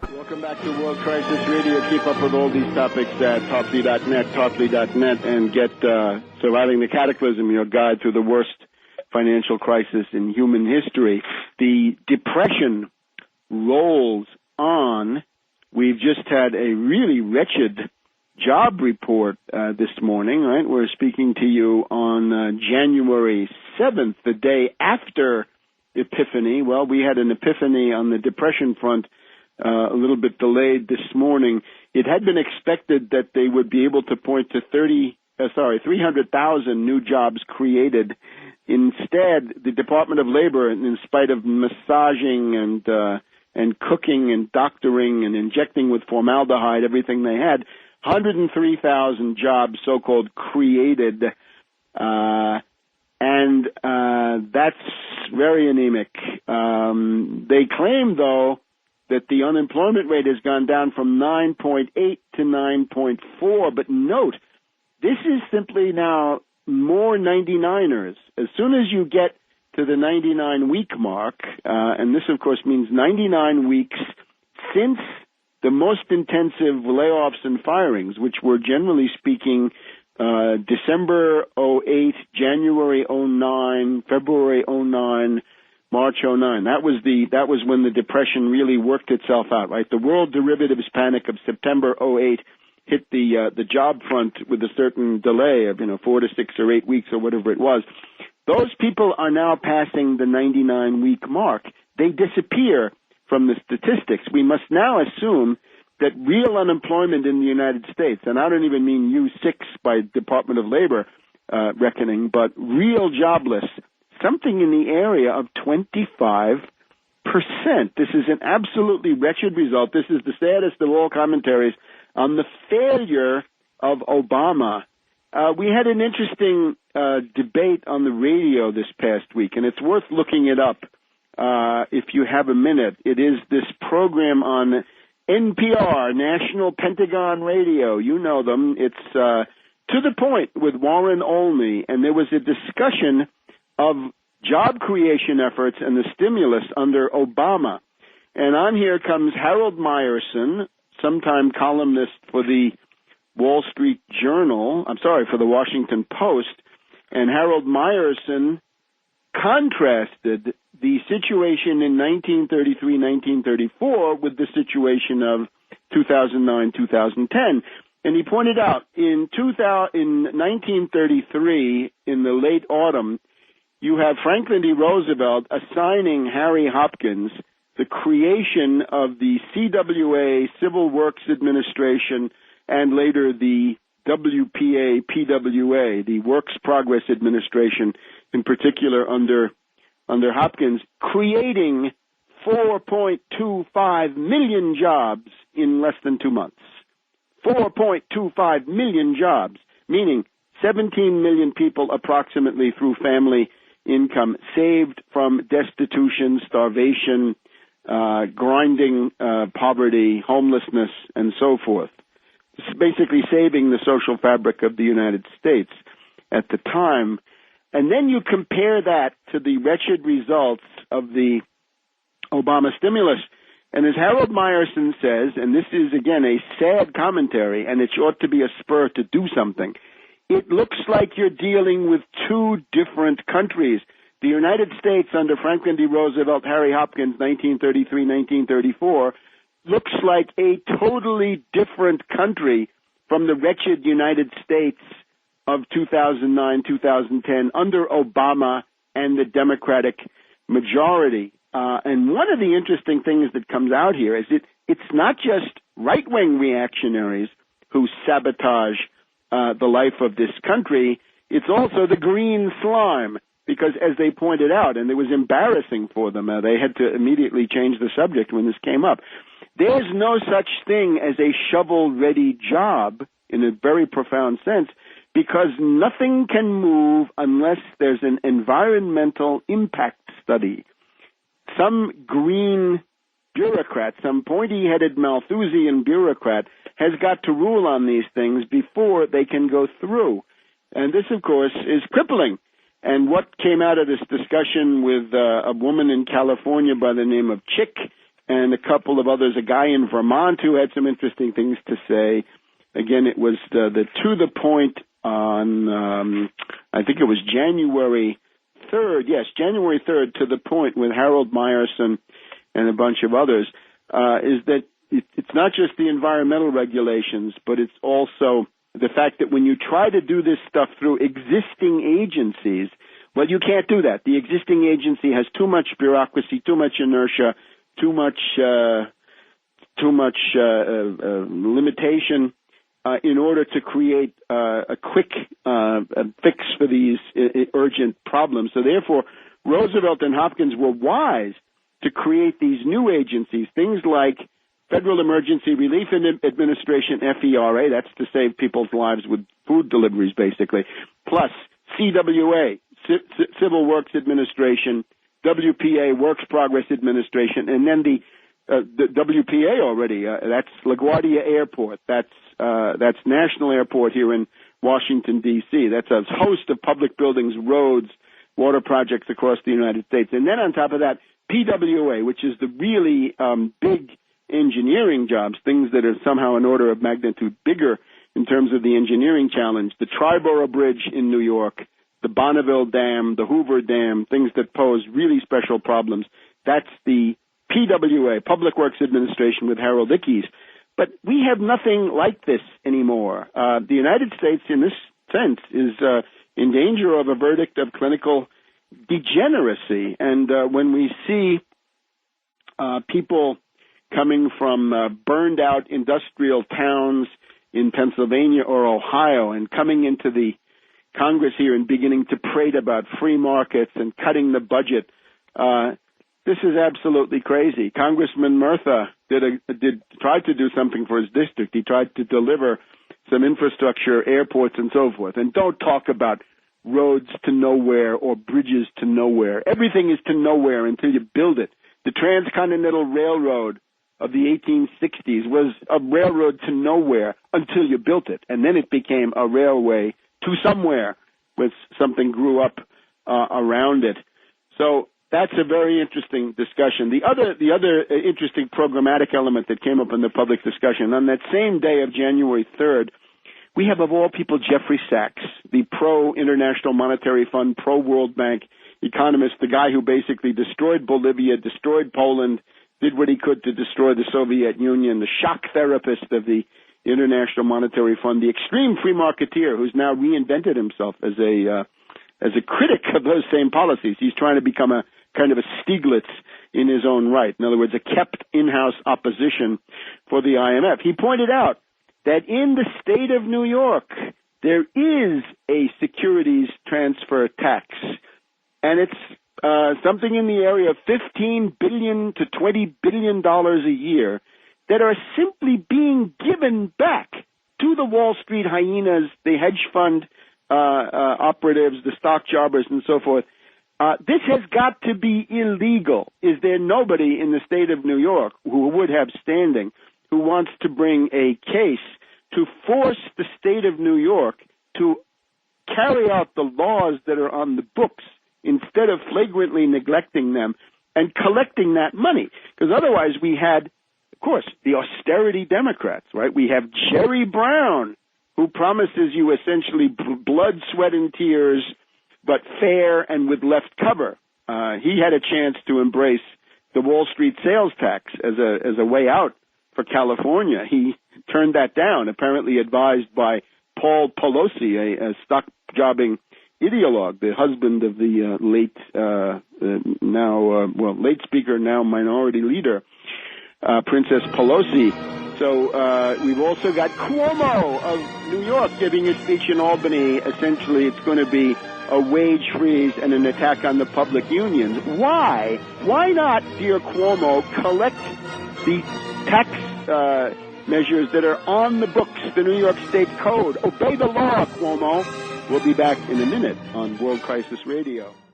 Welcome back to World Crisis Radio. Keep up with all these topics at Tarpley.net, and get Surviving the Cataclysm, your guide through the worst financial crisis in human history. The Depression rolls on. We've just had a really wretched job report this morning, right? We're speaking to you on January 7th, the day after Epiphany. Well, we had an epiphany on the Depression front, a little bit delayed this morning. It had been expected that they would be able to point to 300,000 new jobs created. Instead, the Department of Labor, in spite of massaging and cooking and doctoring and injecting with formaldehyde everything they had, 103,000 jobs so-called created, and that's very anemic. They claim, though, that the unemployment rate has gone down from 9.8 to 9.4, but note, this is simply now more 99ers. As soon as you get to the 99-week mark, and this, of course, means 99 weeks since the most intensive layoffs and firings, which were, generally speaking, December 08, January 09, February 09, March 09. That was when the Depression really worked itself out, right? The world derivatives panic of September 08 hit the job front with a certain delay of 4 to 6 or 8 weeks or whatever it was. Those people are now passing the 99-week mark. They disappear from the statistics. We must now assume that real unemployment in the United States, and I don't even mean U6 by Department of Labor reckoning, but real jobless, something in the area of 25%. This is an absolutely wretched result. This is the saddest of all commentaries on the failure of Obama. We had an interesting debate on the radio this past week, and it's worth looking it up if you have a minute. It is this program on NPR, National Pentagon Radio. You know them. It's To the Point with Warren Olney, and there was a discussion of job creation efforts and the stimulus under Obama. And on here comes Harold Meyerson, sometime columnist for the Wall Street Journal, for the Washington Post, and Harold Meyerson contrasted the situation in 1933-1934 with the situation of 2009-2010. And he pointed out in 1933, in the late autumn, you have Franklin D. Roosevelt assigning Harry Hopkins the creation of the CWA, Civil Works Administration, and later the WPA, PWA, the Works Progress Administration, in particular under Hopkins, creating 4.25 million jobs in less than 2 months. 4.25 million jobs, meaning 17 million people approximately through family income saved from destitution, starvation, grinding poverty, homelessness, and so forth. It's basically saving the social fabric of the United States at the time. And then you compare that to the wretched results of the Obama stimulus. And as Harold Meyerson says, and this is, again, a sad commentary, and it ought to be a spur to do something, it looks like you're dealing with two different countries. The United States under Franklin D. Roosevelt, Harry Hopkins, 1933-1934, looks like a totally different country from the wretched United States of 2009-2010 under Obama and the Democratic majority. And one of the interesting things that comes out here is it's not just right-wing reactionaries who sabotage the life of this country. It's also the green slime, because as they pointed out, and it was embarrassing for them, they had to immediately change the subject when this came up. There's no such thing as a shovel-ready job in a very profound sense, because nothing can move unless there's an environmental impact study. Some green bureaucrat, some pointy-headed Malthusian bureaucrat, has got to rule on these things before they can go through. And this, of course, is crippling. And what came out of this discussion with a woman in California by the name of Chick and a couple of others, a guy in Vermont who had some interesting things to say. Again, it was the To the Point on, I think it was January 3rd. Yes, January 3rd, To the Point with Harold Meyerson and a bunch of others, is that it's not just the environmental regulations, but it's also the fact that when you try to do this stuff through existing agencies, well, you can't do that. The existing agency has too much bureaucracy, too much inertia, too much limitation in order to create a quick fix for these urgent problems. So therefore, Roosevelt and Hopkins were wise to create these new agencies, things like Federal Emergency Relief Administration, FERA, that's to save people's lives with food deliveries, basically, plus CWA, Civil Works Administration, WPA, Works Progress Administration, and then the WPA already, that's LaGuardia Airport, that's National Airport here in Washington, D.C., that's a host of public buildings, roads, water projects across the United States. And then on top of that, PWA, which is the really big engineering jobs, things that are somehow an order of magnitude bigger in terms of the engineering challenge, the Triborough Bridge in New York, the Bonneville Dam, the Hoover Dam, things that pose really special problems. That's the PWA, Public Works Administration with Harold Ickes. But we have nothing like this anymore. The United States, in this sense, is in danger of a verdict of clinical degeneracy. And when we see people coming from burned-out industrial towns in Pennsylvania or Ohio and coming into the Congress here and beginning to prate about free markets and cutting the budget, this is absolutely crazy. Congressman Murtha tried to do something for his district. He tried to deliver some infrastructure, airports, and so forth. And don't talk about roads to nowhere or bridges to nowhere. Everything is to nowhere until you build it. The Transcontinental Railroad of the 1860s was a railroad to nowhere until you built it. And then it became a railway to somewhere with something grew up around it. So that's a very interesting discussion. The other interesting programmatic element that came up in the public discussion, on that same day of January 3rd, we have, of all people, Jeffrey Sachs, the pro-International Monetary Fund, pro-World Bank economist, the guy who basically destroyed Bolivia, destroyed Poland, did what he could to destroy the Soviet Union, the shock therapist of the International Monetary Fund, the extreme free marketeer who's now reinvented himself as a critic of those same policies. He's trying to become a kind of a Stiglitz in his own right. In other words, a kept in-house opposition for the IMF. He pointed out that in the state of New York, there is a securities transfer tax, and it's something in the area of $15 billion to $20 billion a year that are simply being given back to the Wall Street hyenas, the hedge fund operatives, the stock jobbers, and so forth. This has got to be illegal. Is there nobody in the state of New York who would have standing who wants to bring a case to force the state of New York to carry out the laws that are on the books instead of flagrantly neglecting them and collecting that money? Because otherwise we had, of course, the austerity Democrats, right? We have Jerry Brown, who promises you essentially blood, sweat, and tears, but fair and with left cover. He had a chance to embrace the Wall Street sales tax as a way out for California. He turned that down, apparently advised by Paul Pelosi, a stock jobbing ideologue, the husband of the late speaker, now minority leader, Princess Pelosi. So we've also got Cuomo of New York giving a speech in Albany. Essentially, it's going to be a wage freeze and an attack on the public unions. Why? Why not, dear Cuomo, collect the tax measures that are on the books, the New York State Code? Obey the law, Cuomo. We'll be back in a minute on World Crisis Radio.